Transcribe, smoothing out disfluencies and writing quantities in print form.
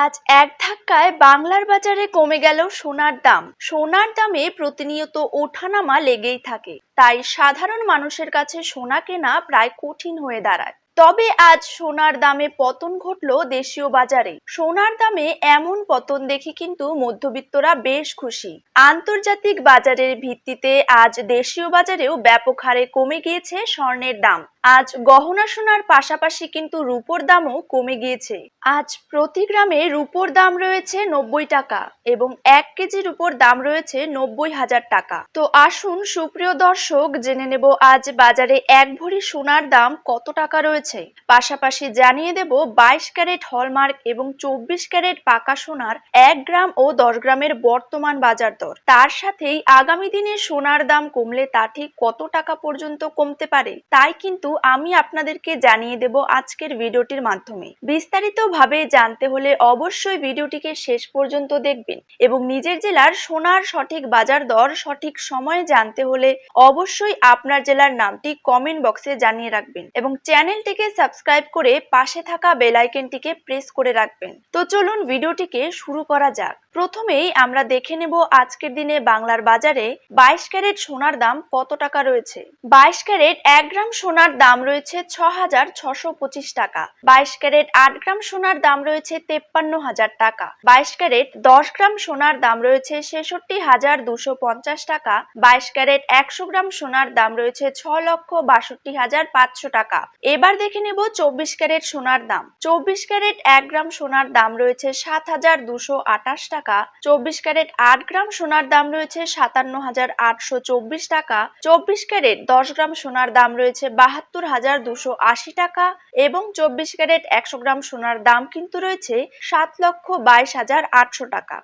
আজ এক ধাক্কায় বাংলার বাজারে কমে গেল সোনার দাম। সোনার দামে প্রতিনিয়ত ওঠানামা লেগেই থাকে, তাই সাধারণ মানুষের কাছে সোনা কেনা প্রায় কঠিন হয়ে দাঁড়ায়। তবে আজ সোনার দামে পতন ঘটলো দেশীয় বাজারে। সোনার দামে এমন পতন দেখে কিন্তু মধ্যবিত্তরা বেশ খুশি। আন্তর্জাতিক বাজারের ভিত্তিতে আজ দেশীয় বাজারেও ব্যাপক হারে কমে গিয়েছে স্বর্ণের দাম। আজ গহনা সোনার পাশাপাশি কিন্তু রূপোর দামও কমে গিয়েছে। আজ প্রতি গ্রামে রূপোর দাম রয়েছে 90 টাকা এবং 1 কেজি রূপোর দাম রয়েছে 90,000 টাকা। তো আসুন সুপ্রিয় দর্শক, জেনে নেব আজ বাজারে 1 ভরি সোনার দাম কত টাকা রয়েছে। পাশাপাশি জানিয়ে দেব 22 ক্যারেট হলমার্ক এবং 24 ক্যারেট পাকা সোনার 1 গ্রাম ও 10 গ্রামের বর্তমান বাজার দর। তার সাথেই আগামী দিনে সোনার দাম কমলে তা ঠিক কত টাকা পর্যন্ত কমতে পারে, তাই কিন্তু আমি আপনাদেরকে জানিয়ে দেব আজকের ভিডিওটির মাধ্যমে। বিস্তারিতভাবে জানতে হলে অবশ্যই ভিডিওটিকে শেষ পর্যন্ত দেখবেন এবং নিজের জেলার সোনার সঠিক বাজার দর সঠিক সময়ে জানতে হলে অবশ্যই আপনার জেলার নামটি কমেন্ট বক্সে জানিয়ে রাখবেন এবং চ্যানেলটিকে সাবস্ক্রাইব করে পাশে থাকা বেল আইকনটিকে প্রেস করে রাখবেন। তো চলুন ভিডিওটিকে শুরু করা যাক। প্রথমেই আমরা দেখে নেব আজকের দিনে বাংলার বাজারে 22 ক্যারেট সোনার দাম কত টাকা রয়েছে। 22 ক্যারেট 1 গ্রাম সোনার দাম রয়েছে 6,625 টাকা। 22 ক্যারেট 8 গ্রাম সোনার দাম রয়েছে 53,000 টাকা। 22 ক্যারেট 10 গ্রাম সোনার দাম রয়েছে 66,250 টাকা। 22 ক্যারেট 100 গ্রাম সোনার দাম রয়েছে 6,62,500 টাকা। এবার দেখে নেব 24 ক্যারেট সোনার দাম। 24 ক্যারেট 1 গ্রাম সোনার দাম রয়েছে 7,228 টাকা। 24 ক্যারেট 8 গ্রাম সোনার দাম রয়েছে 57,824 টাকা। 24 ক্যারেট 10 গ্রাম সোনার দাম রয়েছে 72,280 টাকা এবং 24 ক্যারেট 100 গ্রাম সোনার দাম কিন্তু রয়েছে 7,22,800 টাকা।